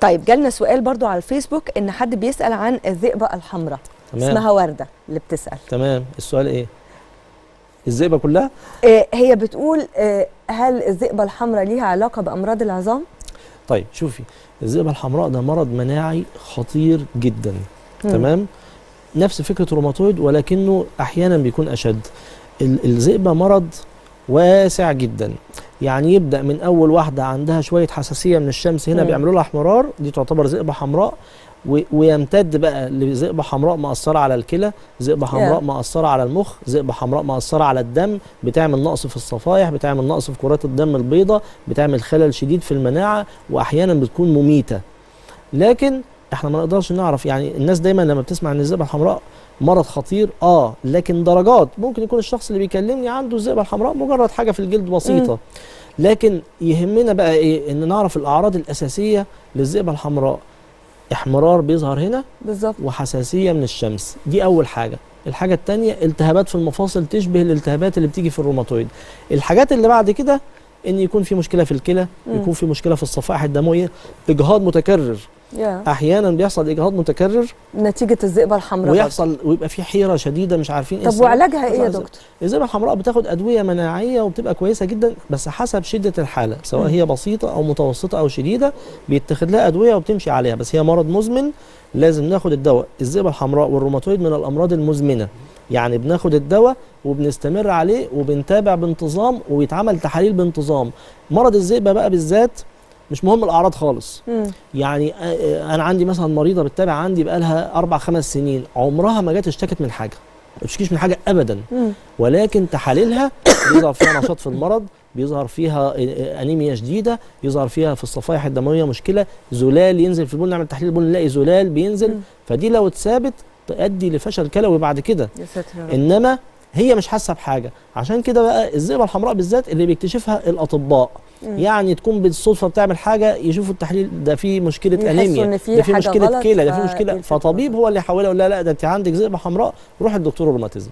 طيب جالنا سؤال برضو على الفيسبوك ان حد بيسال عن الذئبه الحمراء. اسمها ورده اللي بتسال. تمام. السؤال ايه؟ الذئبه كلها؟ هي بتقول هل الذئبه الحمراء ليها علاقه بامراض العظام؟ طيب شوفي، الذئبه الحمراء ده مرض مناعي خطير جدا. تمام. نفس فكره الروماتويد ولكنه احيانا بيكون اشد. الذئبه مرض واسع جدا، يعني يبدا من اول واحده عندها شويه حساسيه من الشمس هنا بيعملوا لها احمرار، دي تعتبر ذئبه حمراء، ويمتد بقى لذئبه حمراء مأثره على الكلى، ذئبه حمراء مأثره على المخ، ذئبه حمراء مأثره على الدم، بتعمل نقص في الصفائح، بتعمل نقص في كرات الدم البيضاء، بتعمل خلل شديد في المناعه، واحيانا بتكون مميته. لكن احنا ما نقدرش نعرف، يعني الناس دايما لما بتسمع ان الذئبه الحمراء مرض خطير لكن درجات. ممكن يكون الشخص اللي بيكلمني عنده الذئبه الحمراء مجرد حاجه في الجلد بسيطه. لكن يهمنا بقى ايه؟ ان نعرف الاعراض الاساسيه للذئبه الحمراء. احمرار بيظهر هنا بالظبط، وحساسيه من الشمس، دي اول حاجه. الحاجه الثانيه التهابات في المفاصل تشبه الالتهابات اللي بتيجي في الروماتويد. الحاجات اللي بعد كده ان يكون في مشكله في الكلى، يكون في مشكله في الصفائح الدمويه، اجهاض متكرر. احيانا بيحصل اجهاض متكرر نتيجه الذئبه الحمراء، ويبقى في حيره شديده مش عارفين ايه. طب وعلاجها ايه يا دكتور؟ الذئبه الحمراء بتاخد ادويه مناعيه وبتبقى كويسه جدا، بس حسب شده الحاله، سواء هي بسيطه او متوسطه او شديده بيتاخد لها ادويه وبتمشي عليها، بس هي مرض مزمن لازم ناخد الدواء. الذئبه الحمراء والروماتويد من الامراض المزمنه، يعني بناخد الدواء وبنستمر عليه وبنتابع بانتظام وبيتعمل تحاليل بانتظام. مرض الذئبه بقى بالذات مش مهم الاعراض خالص. يعني انا عندي مثلا مريضه بتتابع عندي بقى لها 4-5 سنين، عمرها ما جت اشتكت من حاجه، ما بتشتكيش من حاجه ابدا، ولكن تحاليلها بيظهر فيها نشاط في المرض، بيظهر فيها انيميا شديده، يظهر فيها في الصفائح الدمويه مشكله، زلال ينزل في البول، نعمل تحليل البول نلاقي زلال بينزل. فدي لو اتثابت تؤدي لفشل كلوي بعد كده. يا ساتر. انما هي مش حاسه بحاجه. عشان كده بقى الذئبه الحمراء بالذات اللي بيكتشفها الاطباء، يعني تكون بالصدفه بتعمل حاجه يشوفوا التحليل ده فيه مشكله انيميا، ده فيه مشكله كلى، ده فيه مشكله، فطبيب هو اللي يحولها يقول لها لا ده انت عندك ذئبه حمراء، روح الدكتور الروماتيزم.